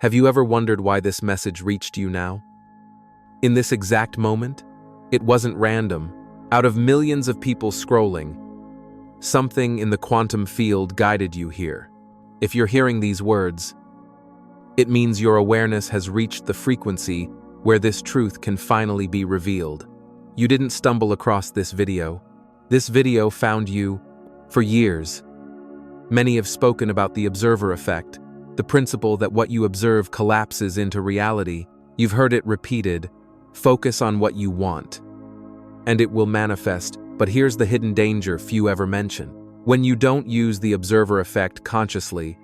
Have you ever wondered why this message reached you now? In this exact moment? It wasn't random. Out of millions of people scrolling, something in the quantum field guided you here. If you're hearing these words, it means your awareness has reached the frequency where this truth can finally be revealed. You didn't stumble across this video. This video found you for years. Many have spoken about the observer effect, the principle that what you observe collapses into reality. You've heard it repeated: focus on what you want, and it will manifest. But here's the hidden danger few ever mention. When you don't use the observer effect consciously,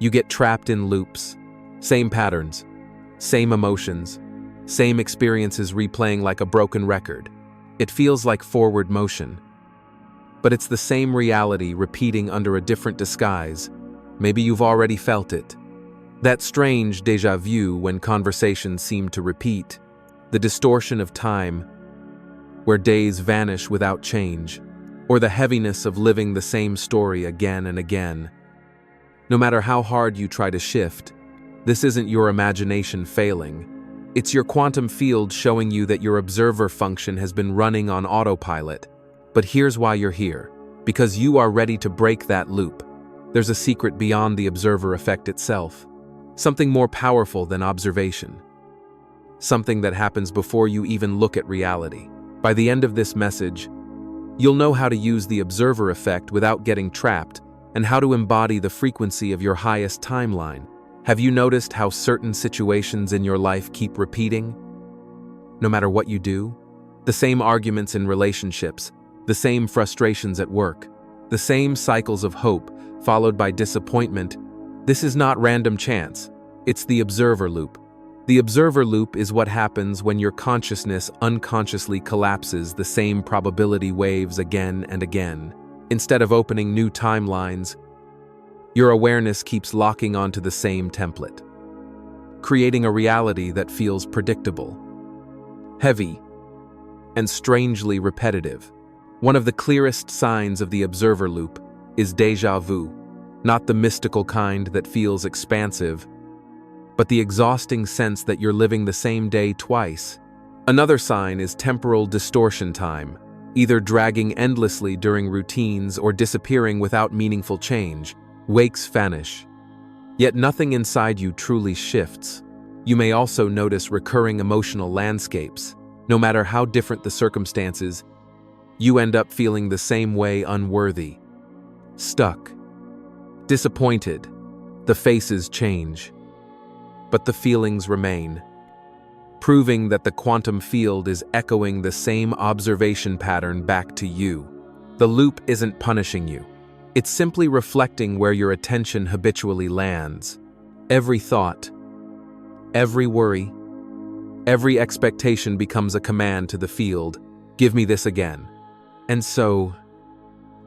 you get trapped in loops. Same patterns, same emotions, same experiences replaying like a broken record. It feels like forward motion, but it's the same reality repeating under a different disguise. Maybe you've already felt it. That strange déjà vu when conversations seem to repeat, the distortion of time, where days vanish without change, or the heaviness of living the same story again and again. No matter how hard you try to shift, this isn't your imagination failing. It's your quantum field showing you that your observer function has been running on autopilot. But here's why you're here. Because you are ready to break that loop. There's a secret beyond the observer effect itself. Something more powerful than observation. Something that happens before you even look at reality. By the end of this message, you'll know how to use the observer effect without getting trapped, and how to embody the frequency of your highest timeline. Have you noticed how certain situations in your life keep repeating? No matter what you do, the same arguments in relationships, the same frustrations at work, the same cycles of hope followed by disappointment. This is not random chance. It's the observer loop. The observer loop is what happens when your consciousness unconsciously collapses the same probability waves again and again. Instead of opening new timelines, your awareness keeps locking onto the same template, creating a reality that feels predictable, heavy, and strangely repetitive. One of the clearest signs of the observer loop is déjà vu, not the mystical kind that feels expansive, but the exhausting sense that you're living the same day twice. Another sign is temporal distortion time, either dragging endlessly during routines or disappearing without meaningful change. Wakes vanish, yet nothing inside you truly shifts. You may also notice recurring emotional landscapes. No matter how different the circumstances, you end up feeling the same way: unworthy, stuck, disappointed. The faces change, but the feelings remain, proving that the quantum field is echoing the same observation pattern back to you. The loop isn't punishing you. It's simply reflecting where your attention habitually lands. Every thought, every worry, every expectation becomes a command to the field: give me this again. And so,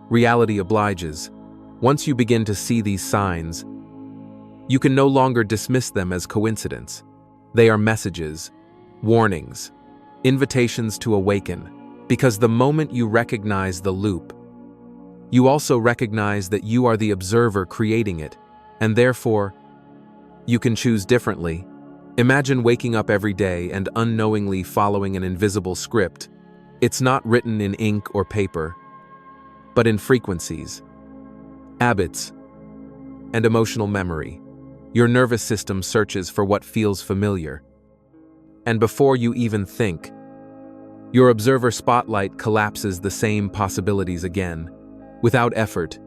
reality obliges. Once you begin to see these signs, you can no longer dismiss them as coincidence. They are messages, warnings, invitations to awaken. Because the moment you recognize the loop, you also recognize that you are the observer creating it, and therefore, you can choose differently. Imagine waking up every day and unknowingly following an invisible script. It's not written in ink or paper, but in frequencies, habits, and emotional memory. Your nervous system searches for what feels familiar, and before you even think, your observer spotlight collapses the same possibilities again. Without effort,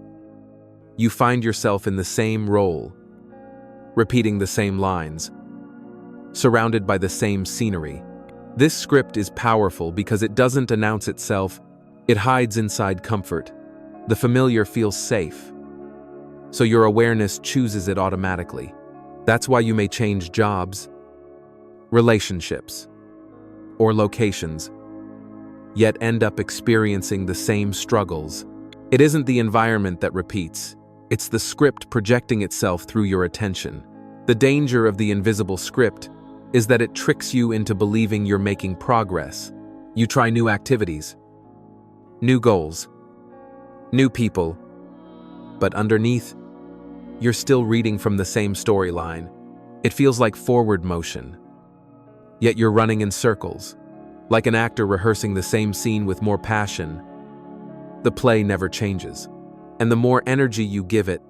you find yourself in the same role, repeating the same lines, surrounded by the same scenery. This script is powerful because it doesn't announce itself, it hides inside comfort. The familiar feels safe, so your awareness chooses it automatically. That's why you may change jobs, relationships, or locations, yet end up experiencing the same struggles. It isn't the environment that repeats, it's the script projecting itself through your attention. The danger of the invisible script is that it tricks you into believing you're making progress. You try new activities, new goals, new people, but underneath, you're still reading from the same storyline. It feels like forward motion, yet you're running in circles, like an actor rehearsing the same scene with more passion. The play never changes, and the more energy you give it,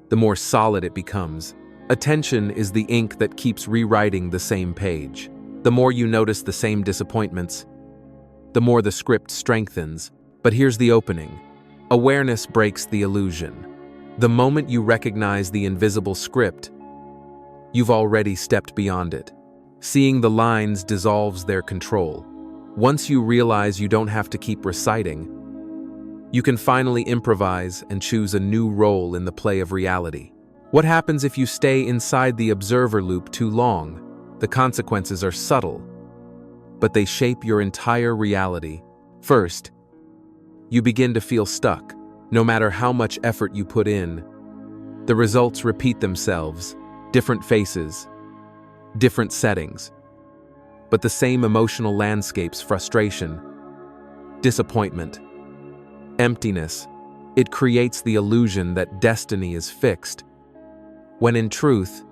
the more solid it becomes. Attention is the ink that keeps rewriting the same page. The more you notice the same disappointments, the more the script strengthens. But here's the opening. Awareness breaks the illusion. The moment you recognize the invisible script, you've already stepped beyond it. Seeing the lines dissolves their control. Once you realize you don't have to keep reciting, you can finally improvise and choose a new role in the play of reality. What happens if you stay inside the observer loop too long? The consequences are subtle, but they shape your entire reality. First, you begin to feel stuck. No matter how much effort you put in, the results repeat themselves. Different faces, different settings, but the same emotional landscapes: frustration, disappointment, emptiness. It creates the illusion that destiny is fixed, when in truth,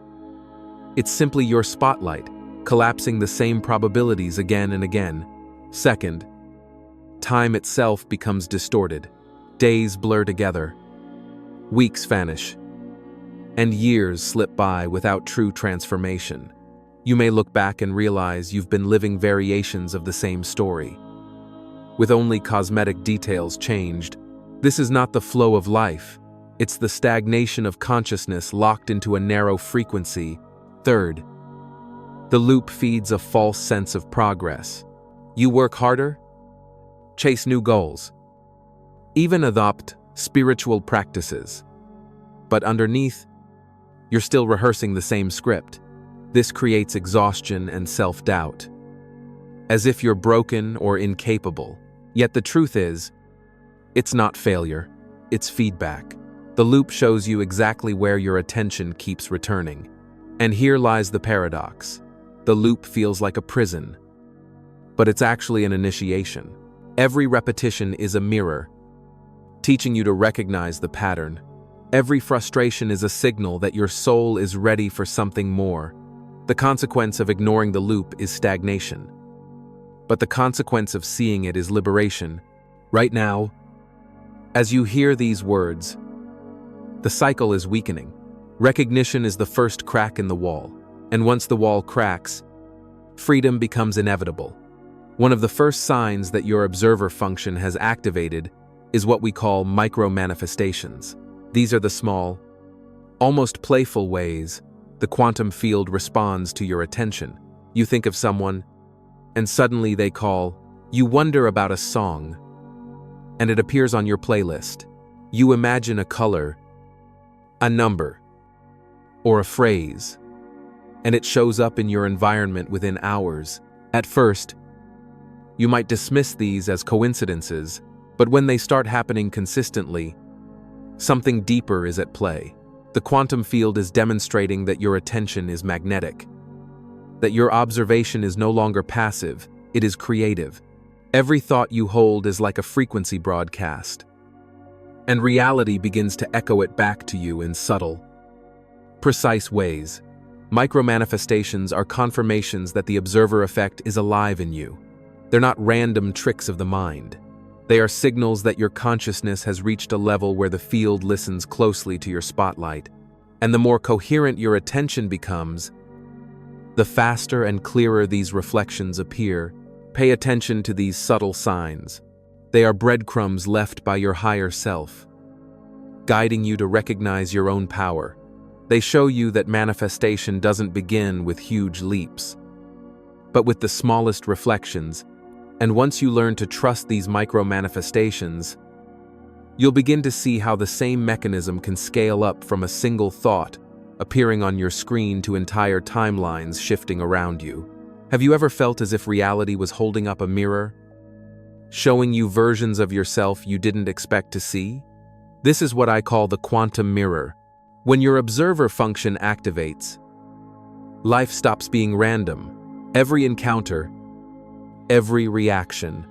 it's simply your spotlight, collapsing the same probabilities again and again. Second, time itself becomes distorted. Days blur together, weeks vanish, and years slip by without true transformation. You may look back and realize you've been living variations of the same story, with only cosmetic details changed. This is not the flow of life. It's the stagnation of consciousness locked into a narrow frequency. Third, the loop feeds a false sense of progress. You work harder, chase new goals, even adopt spiritual practices, but underneath, you're still rehearsing the same script. This creates exhaustion and self-doubt, as if you're broken or incapable. Yet the truth is, it's not failure, it's feedback. The loop shows you exactly where your attention keeps returning. And here lies the paradox. The loop feels like a prison, but it's actually an initiation. Every repetition is a mirror, teaching you to recognize the pattern. Every frustration is a signal that your soul is ready for something more. The consequence of ignoring the loop is stagnation, but the consequence of seeing it is liberation. Right now, as you hear these words, the cycle is weakening. Recognition is the first crack in the wall, and once the wall cracks, freedom becomes inevitable. One of the first signs that your observer function has activated is what we call micro-manifestations. These are the small, almost playful ways the quantum field responds to your attention. You think of someone, and suddenly they call. You wonder about a song, and it appears on your playlist. You imagine a color, a number, or a phrase, and it shows up in your environment within hours. At first, you might dismiss these as coincidences, but when they start happening consistently, something deeper is at play. The quantum field is demonstrating that your attention is magnetic, that your observation is no longer passive, it is creative. Every thought you hold is like a frequency broadcast, and reality begins to echo it back to you in subtle, precise ways. Micro-manifestations are confirmations that the observer effect is alive in you. They're not random tricks of the mind. They are signals that your consciousness has reached a level where the field listens closely to your spotlight. And the more coherent your attention becomes, the faster and clearer these reflections appear. Pay attention to these subtle signs. They are breadcrumbs left by your higher self, guiding you to recognize your own power. They show you that manifestation doesn't begin with huge leaps, but with the smallest reflections. And once you learn to trust these micro-manifestations, you'll begin to see how the same mechanism can scale up from a single thought appearing on your screen to entire timelines shifting around you. Have you ever felt as if reality was holding up a mirror, showing you versions of yourself you didn't expect to see? This is what I call the quantum mirror. When your observer function activates, life stops being random. Every encounter, every reaction,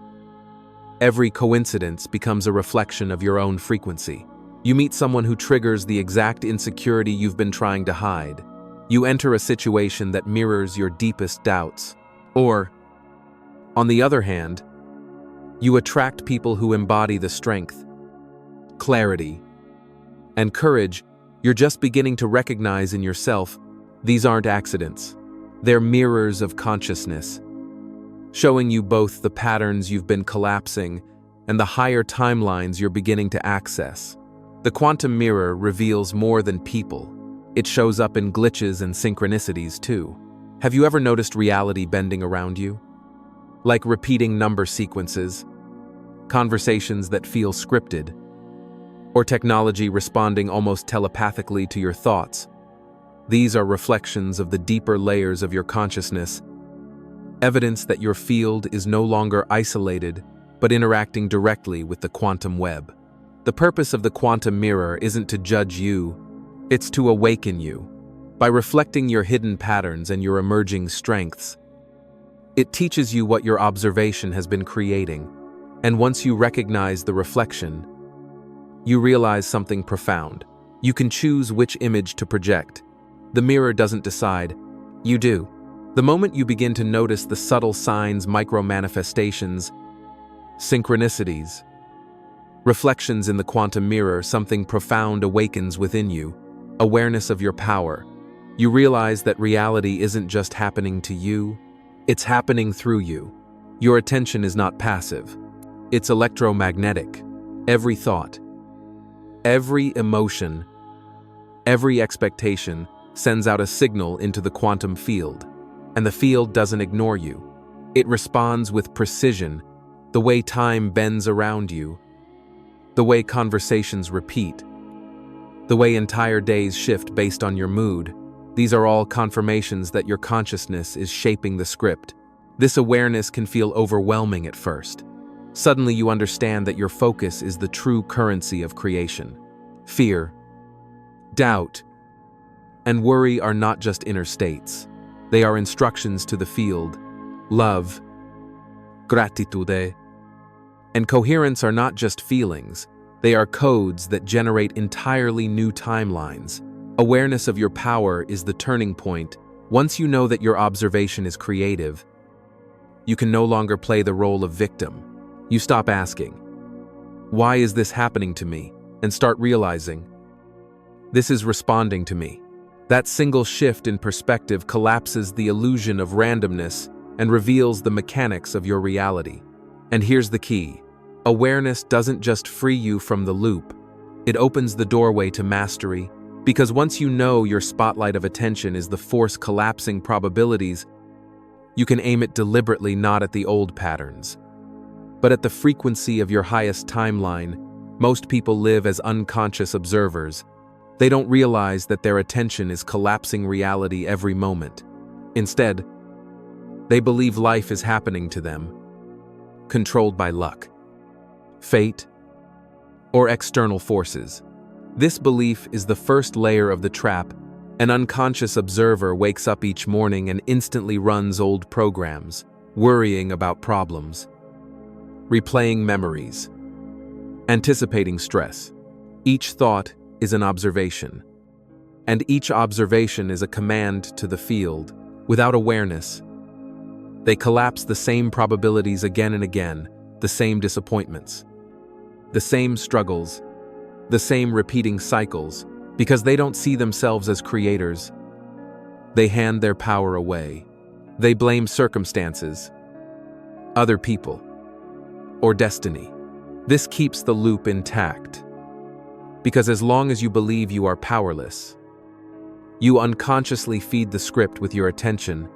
every coincidence becomes a reflection of your own frequency. You meet someone who triggers the exact insecurity you've been trying to hide, You enter a situation that mirrors your deepest doubts. Or, on the other hand, you attract people who embody the strength, clarity, and courage you're just beginning to recognize in yourself. These aren't accidents. They're mirrors of consciousness, showing you both the patterns you've been collapsing and the higher timelines you're beginning to access. The quantum mirror reveals more than people. It shows up in glitches and synchronicities too. Have you ever noticed reality bending around you? Like repeating number sequences, conversations that feel scripted, or technology responding almost telepathically to your thoughts. These are reflections of the deeper layers of your consciousness, evidence that your field is no longer isolated, but interacting directly with the quantum web. The purpose of the quantum mirror isn't to judge you, it's to awaken you. By reflecting your hidden patterns and your emerging strengths, it teaches you what your observation has been creating. And once you recognize the reflection, you realize something profound. You can choose which image to project. The mirror doesn't decide, you do. The moment you begin to notice the subtle signs, micro-manifestations, synchronicities, reflections in the quantum mirror, something profound awakens within you, awareness of your power. You realize that reality isn't just happening to you, it's happening through you. Your attention is not passive, it's electromagnetic. Every thought, every emotion, every expectation sends out a signal into the quantum field, and the field doesn't ignore you. It responds with precision, the way time bends around you, the way conversations repeat, the way entire days shift based on your mood. These are all confirmations that your consciousness is shaping the script. This awareness can feel overwhelming at first. Suddenly you understand that your focus is the true currency of creation. Fear, doubt, and worry are not just inner states. They are instructions to the field. Love, gratitude, and coherence are not just feelings. They are codes that generate entirely new timelines. Awareness of your power is the turning point. Once you know that your observation is creative, you can no longer play the role of victim. You stop asking, "Why is this happening to me?" and start realizing, "This is responding to me." That single shift in perspective collapses the illusion of randomness and reveals the mechanics of your reality. And here's the key. Awareness doesn't just free you from the loop, it opens the doorway to mastery. Because once you know your spotlight of attention is the force collapsing probabilities, you can aim it deliberately not at the old patterns, but at the frequency of your highest timeline. Most people live as unconscious observers. They don't realize that their attention is collapsing reality every moment. Instead, they believe life is happening to them, controlled by luck, fate, or external forces. This belief is the first layer of the trap. An unconscious observer wakes up each morning and instantly runs old programs, worrying about problems, replaying memories, anticipating stress. Each thought is an observation, and each observation is a command to the field. Without awareness, they collapse the same probabilities again and again, the same disappointments, the same struggles, the same repeating cycles. Because they don't see themselves as creators, they hand their power away. They blame circumstances, other people, or destiny. This keeps the loop intact. Because as long as you believe you are powerless, you unconsciously feed the script with your attention,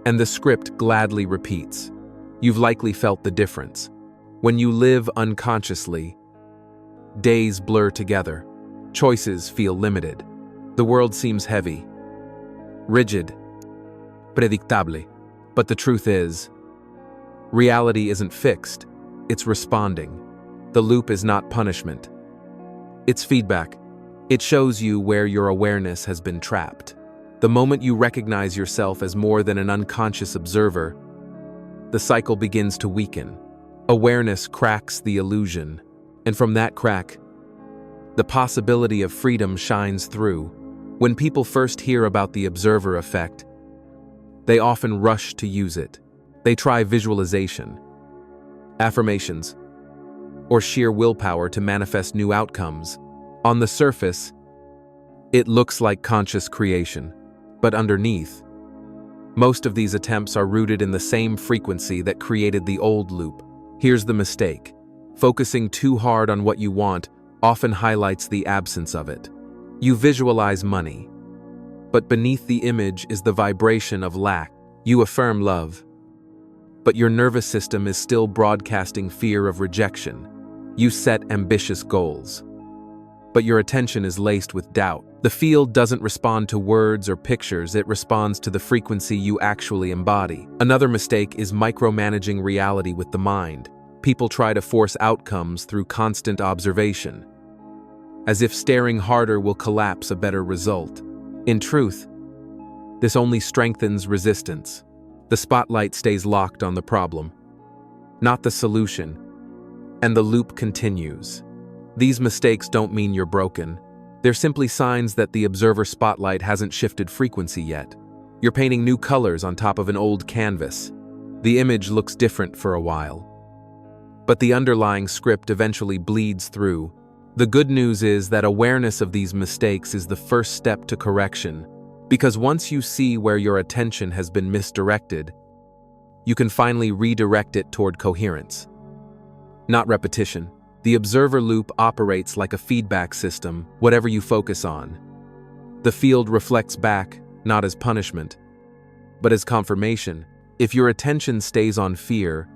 and the script gladly repeats. You've likely felt the difference. When you live unconsciously, days blur together. Choices feel limited. The world seems heavy, rigid, predictable. But the truth is, reality isn't fixed, it's responding. The loop is not punishment, it's feedback. It shows you where your awareness has been trapped. The moment you recognize yourself as more than an unconscious observer, the cycle begins to weaken. Awareness cracks the illusion, and from that crack, the possibility of freedom shines through. When people first hear about the observer effect, they often rush to use it. They try visualization, affirmations, or sheer willpower to manifest new outcomes. On the surface, it looks like conscious creation, but underneath, most of these attempts are rooted in the same frequency that created the old loop. Here's the mistake. Focusing too hard on what you want often highlights the absence of it. You visualize money, but beneath the image is the vibration of lack. You affirm love, but your nervous system is still broadcasting fear of rejection. You set ambitious goals, but your attention is laced with doubt. The field doesn't respond to words or pictures, it responds to the frequency you actually embody. Another mistake is micromanaging reality with the mind. People try to force outcomes through constant observation, as if staring harder will collapse a better result. In truth, this only strengthens resistance. The spotlight stays locked on the problem, not the solution, and the loop continues. These mistakes don't mean you're broken. They're simply signs that the observer spotlight hasn't shifted frequency yet. You're painting new colors on top of an old canvas. The image looks different for a while, but the underlying script eventually bleeds through. The good news is that awareness of these mistakes is the first step to correction, because once you see where your attention has been misdirected, you can finally redirect it toward coherence, not repetition. The observer loop operates like a feedback system, whatever you focus on. The field reflects back, not as punishment, but as confirmation. If your attention stays on fear,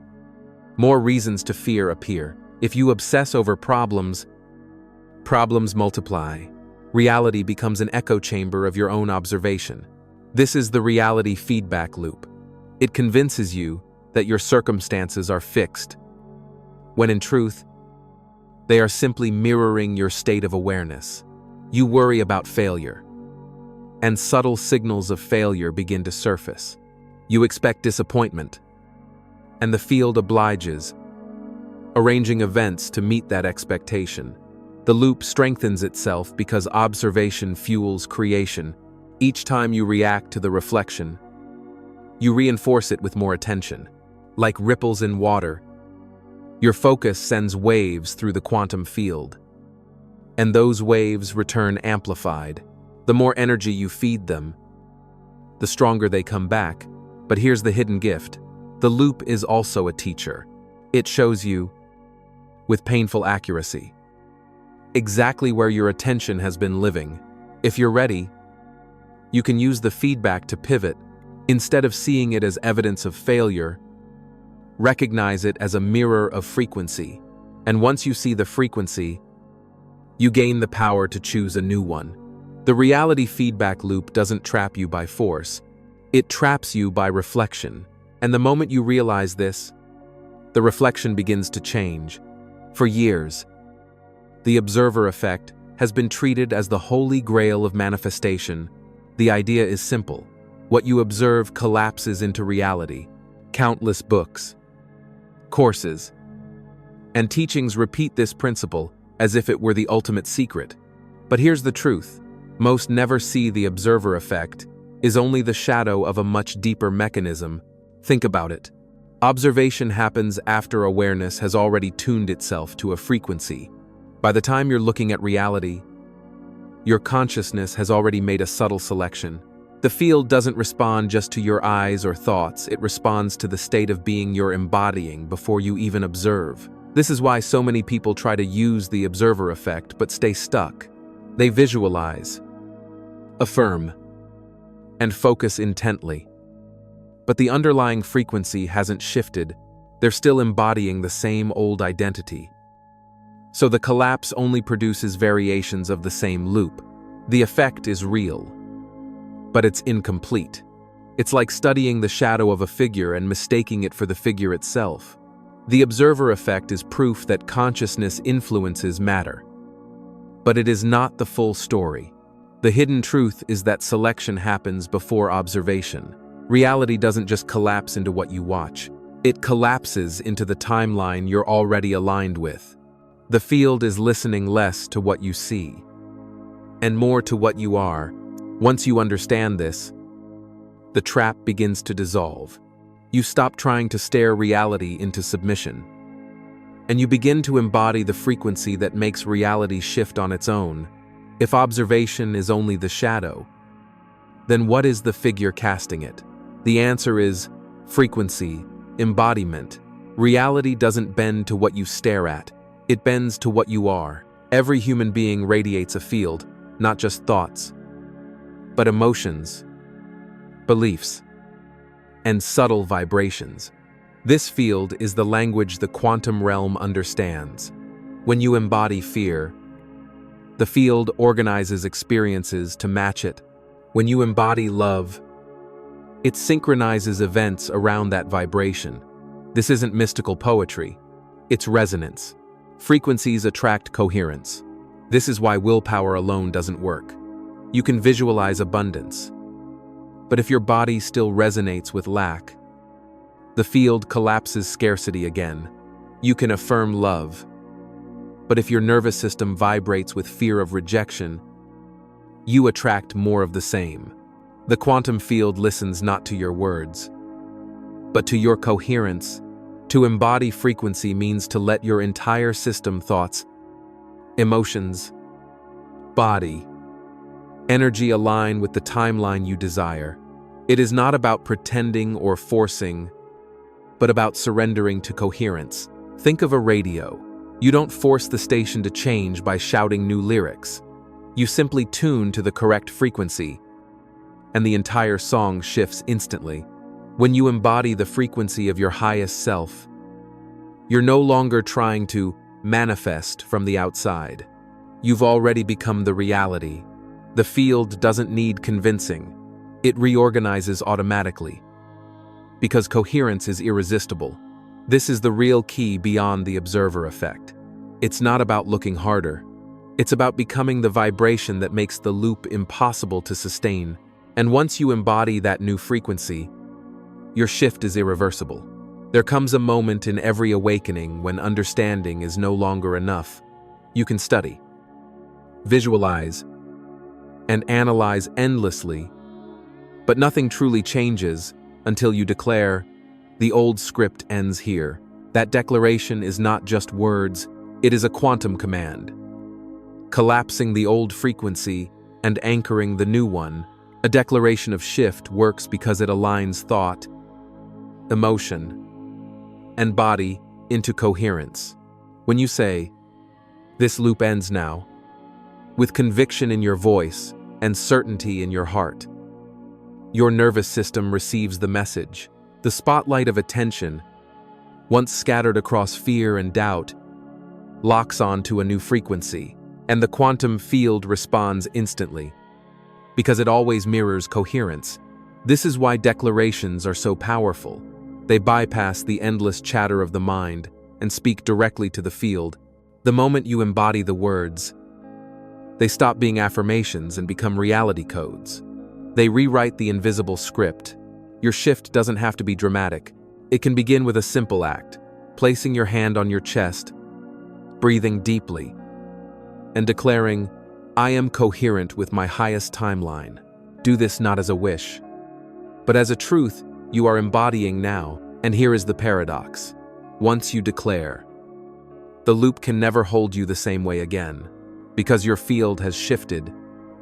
more reasons to fear appear. If you obsess over problems multiply. Reality becomes an echo chamber of your own observation. This is the reality feedback loop. It convinces you that your circumstances are fixed, when in truth, they are simply mirroring your state of awareness. You worry about failure, and subtle signals of failure begin to surface. You expect disappointment, and the field obliges, arranging events to meet that expectation. The loop strengthens itself because observation fuels creation. Each time you react to the reflection, you reinforce it with more attention. Like ripples in water, your focus sends waves through the quantum field, and those waves return amplified. The more energy you feed them, the stronger they come back. But here's the hidden gift. The loop is also a teacher. It shows you, with painful accuracy, exactly where your attention has been living. If you're ready, you can use the feedback to pivot. Instead of seeing it as evidence of failure, recognize it as a mirror of frequency. And once you see the frequency, you gain the power to choose a new one. The reality feedback loop doesn't trap you by force. It traps you by reflection. And the moment you realize this, the reflection begins to change. For years, the observer effect has been treated as the holy grail of manifestation. The idea is simple. What you observe collapses into reality. Countless books, courses, and teachings repeat this principle as if it were the ultimate secret. But here's the truth. Most never see the observer effect is only the shadow of a much deeper mechanism. Think about it. Observation happens after awareness has already tuned itself to a frequency. By the time you're looking at reality, your consciousness has already made a subtle selection. The field doesn't respond just to your eyes or thoughts, it responds to the state of being you're embodying before you even observe. This is why so many people try to use the observer effect but stay stuck. They visualize, affirm, and focus intently. But the underlying frequency hasn't shifted. They're still embodying the same old identity. So the collapse only produces variations of the same loop. The effect is real, but it's incomplete. It's like studying the shadow of a figure and mistaking it for the figure itself. The observer effect is proof that consciousness influences matter. But it is not the full story. The hidden truth is that selection happens before observation. Reality doesn't just collapse into what you watch. It collapses into the timeline you're already aligned with. The field is listening less to what you see, and more to what you are. Once you understand this, the trap begins to dissolve. You stop trying to stare reality into submission, and you begin to embody the frequency that makes reality shift on its own. If observation is only the shadow, then what is the figure casting it? The answer is frequency, embodiment. Reality doesn't bend to what you stare at, it bends to what you are. Every human being radiates a field, not just thoughts, but emotions, beliefs, and subtle vibrations. This field is the language the quantum realm understands. When you embody fear, the field organizes experiences to match it. When you embody love, it synchronizes events around that vibration. This isn't mystical poetry, it's resonance. Frequencies attract coherence. This is why willpower alone doesn't work. You can visualize abundance, but if your body still resonates with lack, the field collapses scarcity again. You can affirm love, but if your nervous system vibrates with fear of rejection, you attract more of the same. The quantum field listens not to your words, but to your coherence. To embody frequency means to let your entire system, thoughts, emotions, body, energy align with the timeline you desire. It is not about pretending or forcing, but about surrendering to coherence. Think of a radio. You don't force the station to change by shouting new lyrics. You simply tune to the correct frequency, and the entire song shifts instantly. When you embody the frequency of your highest self, you're no longer trying to manifest from the outside. You've already become the reality. The field doesn't need convincing. It reorganizes automatically, because coherence is irresistible. This is the real key beyond the observer effect. It's not about looking harder. It's about becoming the vibration that makes the loop impossible to sustain. And once you embody that new frequency, your shift is irreversible. There comes a moment in every awakening when understanding is no longer enough. You can study, visualize, and analyze endlessly, but nothing truly changes until you declare, "The old script ends here." That declaration is not just words, it is a quantum command, collapsing the old frequency and anchoring the new one. A declaration of shift works because it aligns thought, emotion, and body into coherence. When you say, "This loop ends now," with conviction in your voice and certainty in your heart, your nervous system receives the message. The spotlight of attention, once scattered across fear and doubt, locks onto a new frequency, and the quantum field responds instantly, because it always mirrors coherence. This is why declarations are so powerful. They bypass the endless chatter of the mind and speak directly to the field. The moment you embody the words, they stop being affirmations and become reality codes. They rewrite the invisible script. Your shift doesn't have to be dramatic. It can begin with a simple act, placing your hand on your chest, breathing deeply, and declaring, "I am coherent with my highest timeline." Do this not as a wish, but as a truth you are embodying now. And here is the paradox. Once you declare, the loop can never hold you the same way again, because your field has shifted.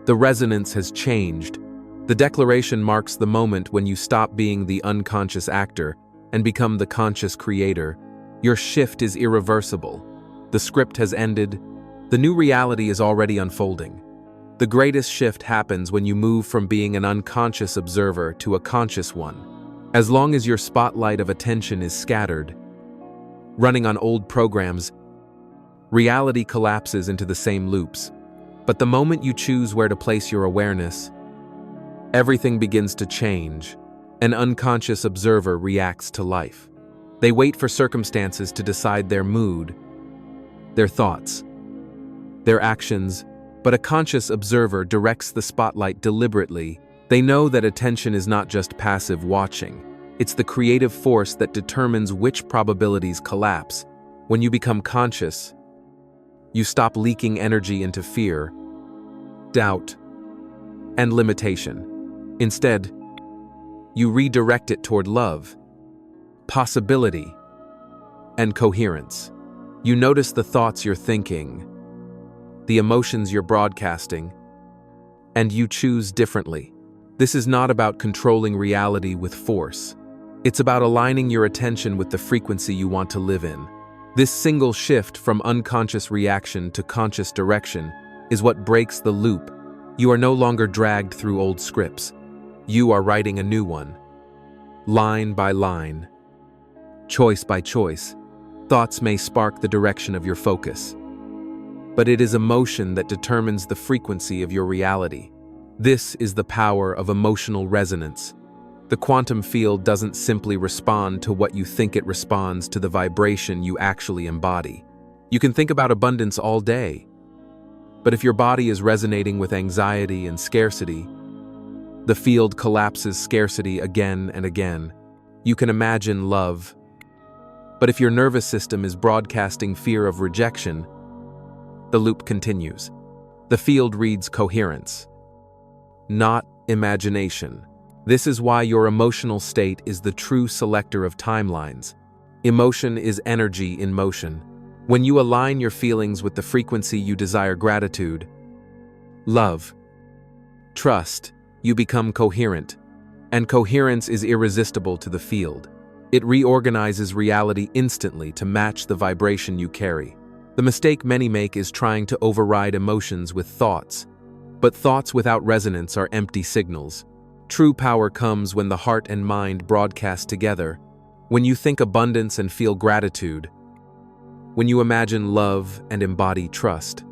The resonance has changed. The declaration marks the moment when you stop being the unconscious actor and become the conscious creator. Your shift is irreversible. The script has ended. The new reality is already unfolding. The greatest shift happens when you move from being an unconscious observer to a conscious one. As long as your spotlight of attention is scattered, running on old programs, reality collapses into the same loops. But the moment you choose where to place your awareness, everything begins to change. An unconscious observer reacts to life. They wait for circumstances to decide their mood, their thoughts, their actions, but a conscious observer directs the spotlight deliberately. They know that attention is not just passive watching. It's the creative force that determines which probabilities collapse. When you become conscious, you stop leaking energy into fear, doubt, and limitation. Instead, you redirect it toward love, possibility, and coherence. You notice the thoughts you're thinking, the emotions you're broadcasting, and you choose differently. This is not about controlling reality with force. It's about aligning your attention with the frequency you want to live in. This single shift from unconscious reaction to conscious direction is what breaks the loop. You are no longer dragged through old scripts. You are writing a new one. Line by line, choice by choice, thoughts may spark the direction of your focus. But it is emotion that determines the frequency of your reality. This is the power of emotional resonance. The quantum field doesn't simply respond to what you think, it responds to the vibration you actually embody. You can think about abundance all day, but if your body is resonating with anxiety and scarcity, the field collapses scarcity again and again. You can imagine love, but if your nervous system is broadcasting fear of rejection, the loop continues. The field reads coherence, not imagination. This is why your emotional state is the true selector of timelines. Emotion is energy in motion. When you align your feelings with the frequency you desire, gratitude, love, trust, you become coherent. And coherence is irresistible to the field. It reorganizes reality instantly to match the vibration you carry. The mistake many make is trying to override emotions with thoughts. But thoughts without resonance are empty signals. True power comes when the heart and mind broadcast together, when you think abundance and feel gratitude, when you imagine love and embody trust.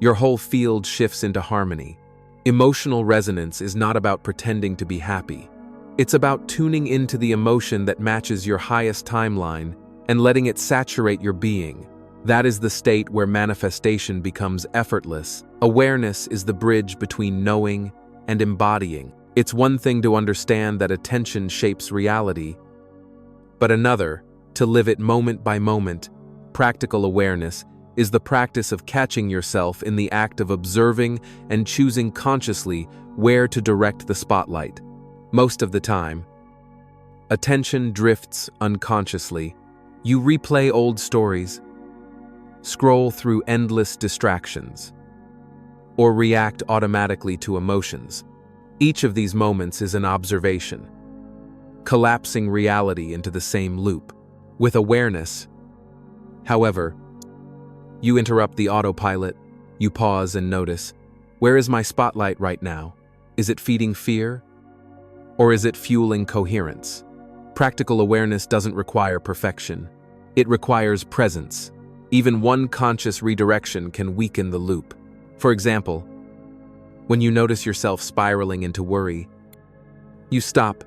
Your whole field shifts into harmony. Emotional resonance is not about pretending to be happy. It's about tuning into the emotion that matches your highest timeline and letting it saturate your being. That is the state where manifestation becomes effortless. Awareness is the bridge between knowing and embodying. It's one thing to understand that attention shapes reality, but another to live it moment by moment. Practical awareness is the practice of catching yourself in the act of observing and choosing consciously where to direct the spotlight. Most of the time, attention drifts unconsciously. You replay old stories, scroll through endless distractions, or react automatically to emotions. Each of these moments is an observation, collapsing reality into the same loop. With awareness, however, you interrupt the autopilot, you pause and notice, where is my spotlight right now? Is it feeding fear? Or is it fueling coherence? Practical awareness doesn't require perfection. It requires presence. Even one conscious redirection can weaken the loop. For example, when you notice yourself spiraling into worry, you stop,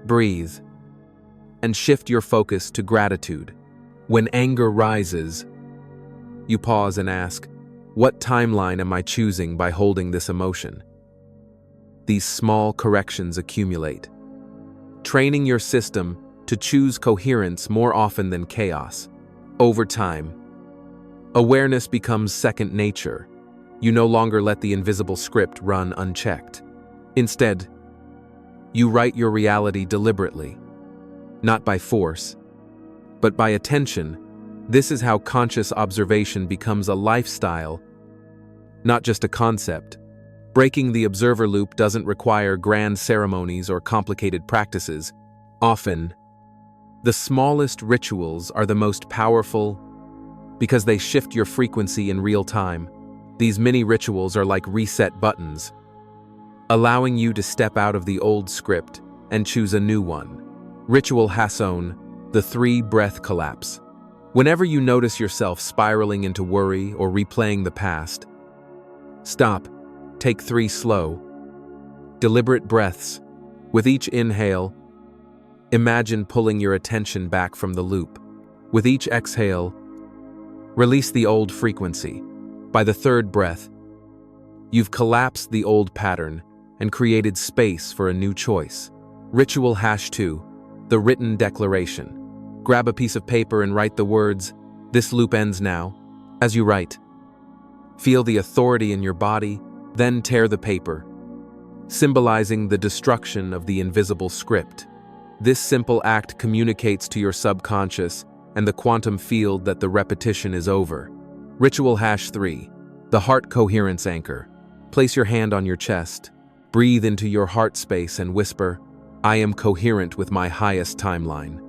breathe, and shift your focus to gratitude. When anger rises, you pause and ask, what timeline am I choosing by holding this emotion? These small corrections accumulate, training your system to choose coherence more often than chaos. Over time, awareness becomes second nature. You no longer let the invisible script run unchecked. Instead, you write your reality deliberately, not by force, but by attention. This is how conscious observation becomes a lifestyle, not just a concept. Breaking the observer loop doesn't require grand ceremonies or complicated practices. Often, the smallest rituals are the most powerful because they shift your frequency in real time. These mini rituals are like reset buttons, allowing you to step out of the old script and choose a new one. Ritual Hasson, the 3-breath collapse. Whenever you notice yourself spiraling into worry or replaying the past, stop, take 3 slow, deliberate breaths. With each inhale, imagine pulling your attention back from the loop. With each exhale, release the old frequency. By the 3rd breath, you've collapsed the old pattern and created space for a new choice. Ritual #2, the written declaration. Grab a piece of paper and write the words, "This loop ends now." As you write, feel the authority in your body, Then tear the paper, symbolizing the destruction of the invisible script. This simple act communicates to your subconscious and the quantum field that the repetition is over. Ritual #3. The heart coherence anchor. Place your hand on your chest. Breathe into your heart space and whisper, "I am coherent with my highest timeline."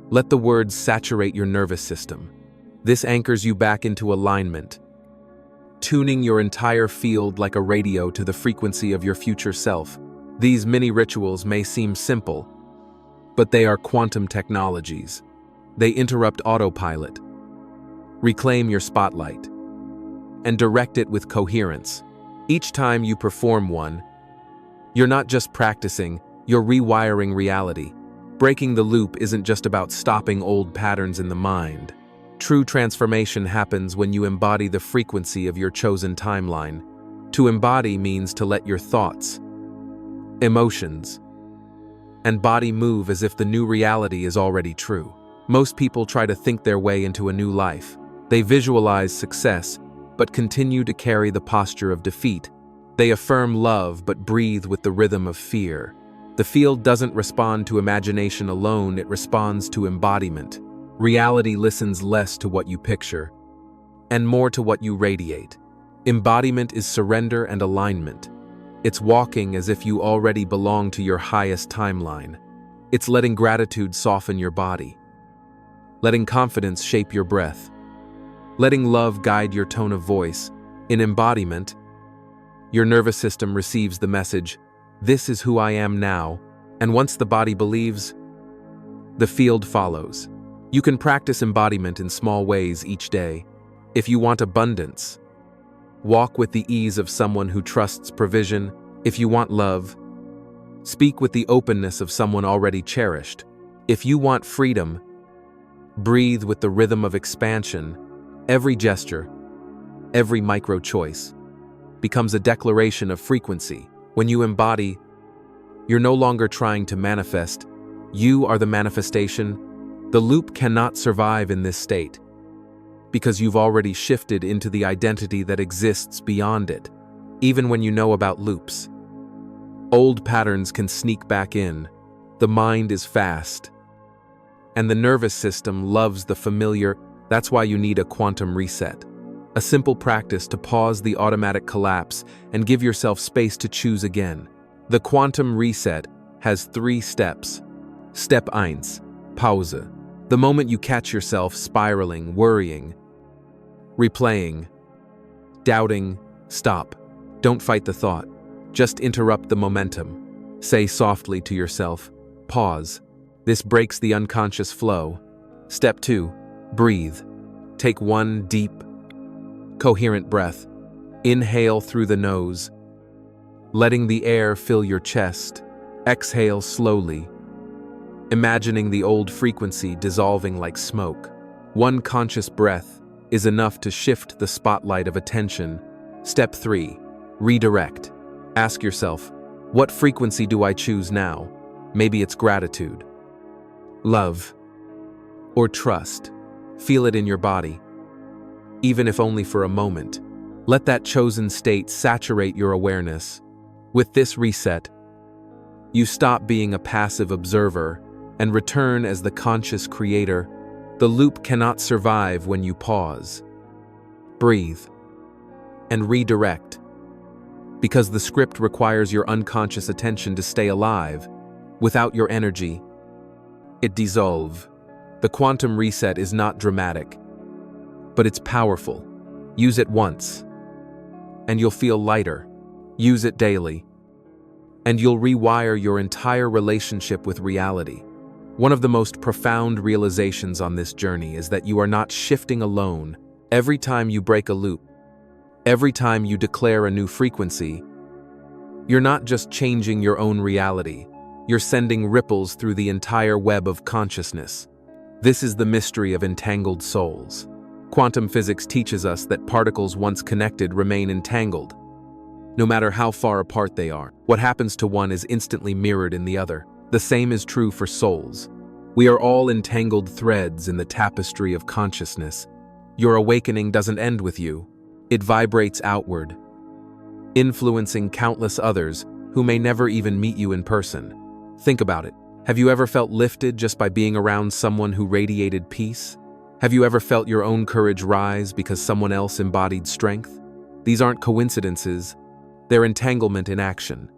Let the words saturate your nervous system. This anchors you back into alignment, tuning your entire field like a radio to the frequency of your future self. These mini rituals may seem simple, but they are quantum technologies. They interrupt autopilot, reclaim your spotlight, and direct it with coherence. Each time you perform one, you're not just practicing, you're rewiring reality. Breaking the loop isn't just about stopping old patterns in the mind. True transformation happens when you embody the frequency of your chosen timeline. To embody means to let your thoughts, emotions, and body move as if the new reality is already true. Most people try to think their way into a new life. They visualize success, but continue to carry the posture of defeat. They affirm love, but breathe with the rhythm of fear. The field doesn't respond to imagination alone, it responds to embodiment. Reality listens less to what you picture, and more to what you radiate. Embodiment is surrender and alignment. It's walking as if you already belong to your highest timeline. It's letting gratitude soften your body, letting confidence shape your breath, letting love guide your tone of voice. In embodiment, your nervous system receives the message, "This is who I am now," and once the body believes, the field follows. You can practice embodiment in small ways each day. If you want abundance, walk with the ease of someone who trusts provision. If you want love, speak with the openness of someone already cherished. If you want freedom, breathe with the rhythm of expansion. Every gesture, every micro-choice, becomes a declaration of frequency. When you embody, you're no longer trying to manifest. You are the manifestation. The loop cannot survive in this state, because you've already shifted into the identity that exists beyond it. Even when you know about loops, old patterns can sneak back in. The mind is fast, and the nervous system loves the familiar. That's why you need a quantum reset. A simple practice to pause the automatic collapse and give yourself space to choose again. The quantum reset has 3 steps. Step 1. Pause. The moment you catch yourself spiraling, worrying, replaying, doubting, stop. Don't fight the thought. Just interrupt the momentum. Say softly to yourself, pause. This breaks the unconscious flow. Step 2. Breathe. Take 1 deep, coherent breath. Inhale through the nose, letting the air fill your chest. Exhale slowly, imagining the old frequency dissolving like smoke. 1 conscious breath is enough to shift the spotlight of attention. Step 3. Redirect. Ask yourself, what frequency do I choose now? Maybe it's gratitude, love, or trust. Feel it in your body, even if only for a moment. Let that chosen state saturate your awareness. With this reset, you stop being a passive observer and return as the conscious creator. The loop cannot survive when you pause, breathe, and redirect, because the script requires your unconscious attention to stay alive. Without your energy, it dissolves. The quantum reset is not dramatic, but it's powerful. Use it once, and you'll feel lighter. Use it daily, and you'll rewire your entire relationship with reality. One of the most profound realizations on this journey is that you are not shifting alone. Every time you break a loop, every time you declare a new frequency, you're not just changing your own reality, you're sending ripples through the entire web of consciousness. This is the mystery of entangled souls. Quantum physics teaches us that particles once connected remain entangled, no matter how far apart they are. What happens to one is instantly mirrored in the other. The same is true for souls. We are all entangled threads in the tapestry of consciousness. Your awakening doesn't end with you. It vibrates outward, influencing countless others who may never even meet you in person. Think about it. Have you ever felt lifted just by being around someone who radiated peace? Have you ever felt your own courage rise because someone else embodied strength? These aren't coincidences, they're entanglement in action.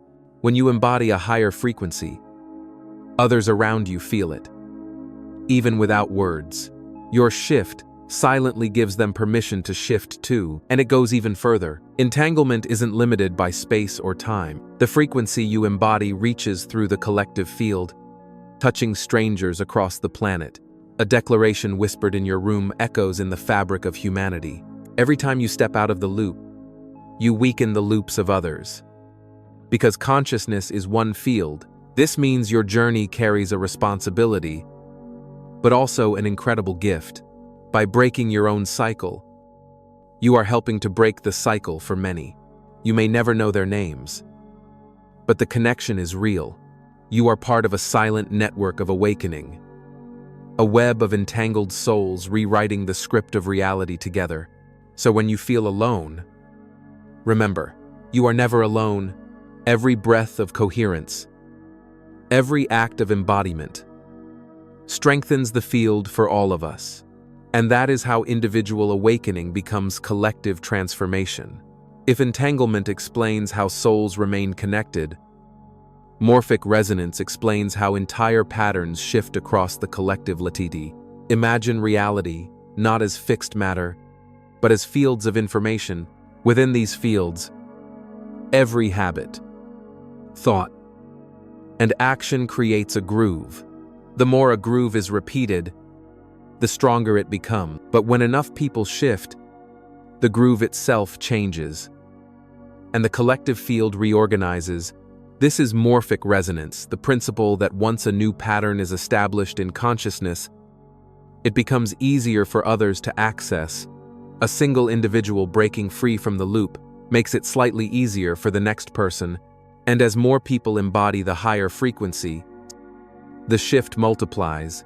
When you embody a higher frequency, others around you feel it. Even without words, your shift silently gives them permission to shift too, and it goes even further. Entanglement isn't limited by space or time. The frequency you embody reaches through the collective field, touching strangers across the planet. A declaration whispered in your room echoes in the fabric of humanity. Every time you step out of the loop, you weaken the loops of others. Because consciousness is one field, this means your journey carries a responsibility, but also an incredible gift. By breaking your own cycle, you are helping to break the cycle for many. You may never know their names, but the connection is real. You are part of a silent network of awakening, a web of entangled souls rewriting the script of reality together. So when you feel alone, remember, you are never alone. Every breath of coherence, every act of embodiment, strengthens the field for all of us. And that is how individual awakening becomes collective transformation. If entanglement explains how souls remain connected, morphic resonance explains how entire patterns shift across the collective latiti. Imagine reality not as fixed matter, but as fields of information. Within these fields, every habit, thought, and action creates a groove. The more a groove is repeated, the stronger it becomes. But when enough people shift, the groove itself changes, and the collective field reorganizes. This is morphic resonance, the principle that once a new pattern is established in consciousness, it becomes easier for others to access. A single individual breaking free from the loop makes it slightly easier for the next person, and as more people embody the higher frequency, the shift multiplies,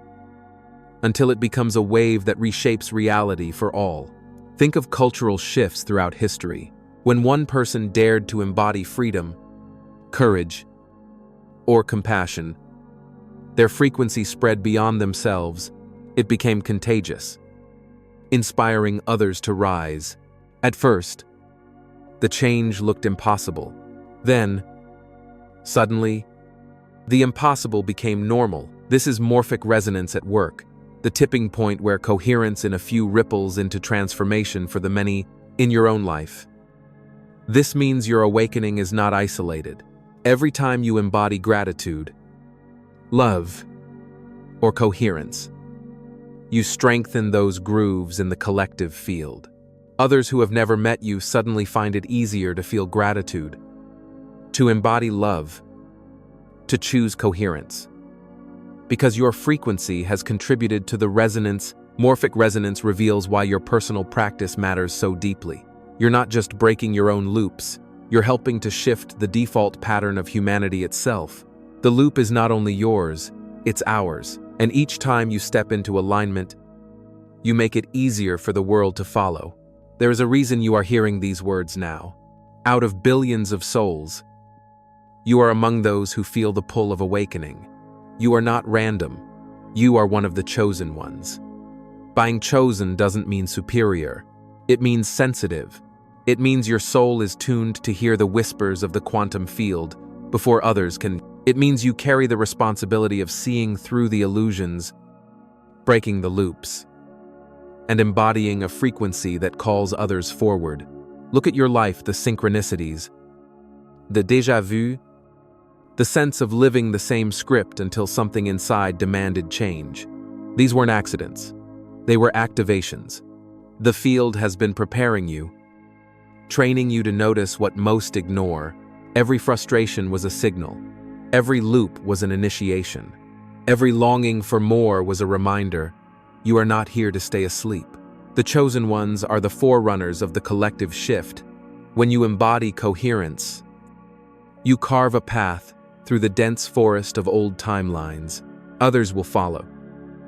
until it becomes a wave that reshapes reality for all. Think of cultural shifts throughout history. When one person dared to embody freedom, courage, or compassion, their frequency spread beyond themselves. It became contagious, inspiring others to rise. At first, the change looked impossible. Then, suddenly, the impossible became normal. This is morphic resonance at work, the tipping point where coherence in a few ripples into transformation for the many in your own life. This means your awakening is not isolated. Every time you embody gratitude, love, or coherence, you strengthen those grooves in the collective field. Others who have never met you suddenly find it easier to feel gratitude, to embody love, to choose coherence. Because your frequency has contributed to the resonance. Morphic resonance reveals why your personal practice matters so deeply. You're not just breaking your own loops, you're helping to shift the default pattern of humanity itself. The loop is not only yours, it's ours, and each time you step into alignment, you make it easier for the world to follow. There is a reason you are hearing these words now. Out of billions of souls, you are among those who feel the pull of awakening. You are not random. You are one of the chosen ones. Being chosen doesn't mean superior. It means sensitive. It means your soul is tuned to hear the whispers of the quantum field before others can. It means you carry the responsibility of seeing through the illusions, breaking the loops, and embodying a frequency that calls others forward. Look at your life, the synchronicities, the déjà vu, the sense of living the same script until something inside demanded change. These weren't accidents. They were activations. The field has been preparing you, training you to notice what most ignore. Every frustration was a signal. Every loop was an initiation. Every longing for more was a reminder. You are not here to stay asleep. The chosen ones are the forerunners of the collective shift. When you embody coherence, you carve a path through the dense forest of old timelines. Others will follow,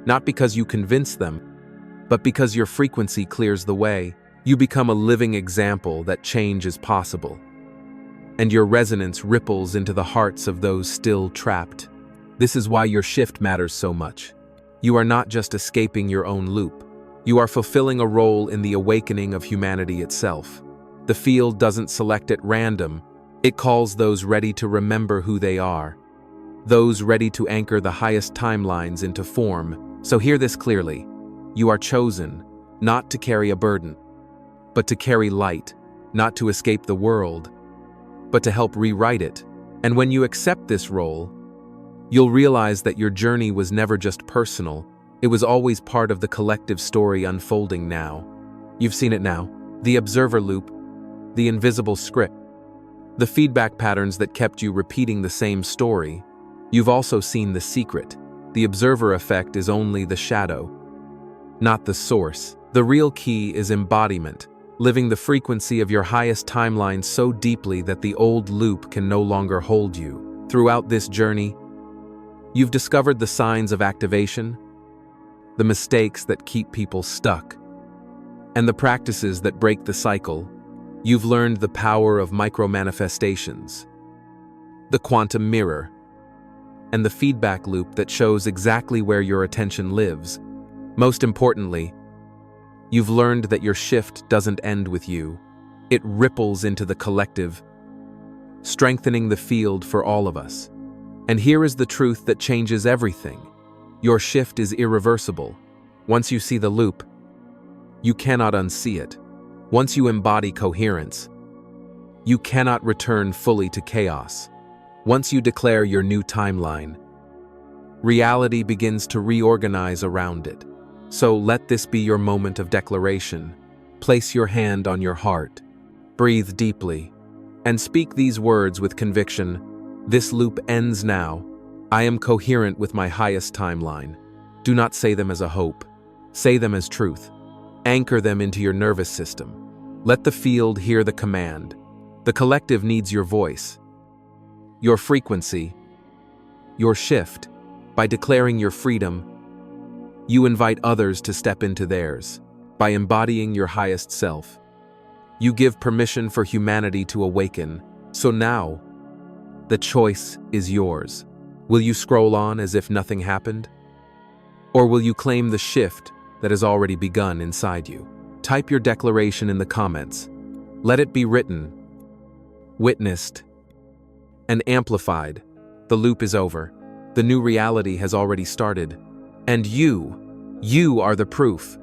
not because you convince them, but because your frequency clears the way. You become a living example that change is possible. and your resonance ripples into the hearts of those still trapped. This is why your shift matters so much. You are not just escaping your own loop. You are fulfilling a role in the awakening of humanity itself. The field doesn't select at random. It calls those ready to remember who they are, those ready to anchor the highest timelines into form. So hear this clearly. You are chosen, not to carry a burden, but to carry light, not to escape the world, but to help rewrite it. And when you accept this role, you'll realize that your journey was never just personal. It was always part of the collective story unfolding now. You've seen it now. The observer loop, the invisible script, the feedback patterns that kept you repeating the same story. You've also seen the secret. The observer effect is only the shadow, not the source. The real key is embodiment, living the frequency of your highest timeline so deeply that the old loop can no longer hold you. Throughout this journey, you've discovered the signs of activation, the mistakes that keep people stuck, and the practices that break the cycle. You've learned the power of micro-manifestations, the quantum mirror, and the feedback loop that shows exactly where your attention lives. Most importantly, you've learned that your shift doesn't end with you. It ripples into the collective, strengthening the field for all of us. And here is the truth that changes everything. Your shift is irreversible. Once you see the loop, you cannot unsee it. Once you embody coherence, you cannot return fully to chaos. Once you declare your new timeline, reality begins to reorganize around it. So let this be your moment of declaration. Place your hand on your heart, breathe deeply, and speak these words with conviction. This loop ends now. I am coherent with my highest timeline. Do not say them as a hope. Say them as truth. Anchor them into your nervous system. Let the field hear the command. The collective needs your voice, your frequency, your shift. By declaring your freedom, you invite others to step into theirs. By embodying your highest self, you give permission for humanity to awaken. So now, the choice is yours. Will you scroll on as if nothing happened? Or will you claim the shift that has already begun inside you? Type your declaration in the comments. Let it be written, witnessed, and amplified. The loop is over. The new reality has already started. And you are the proof.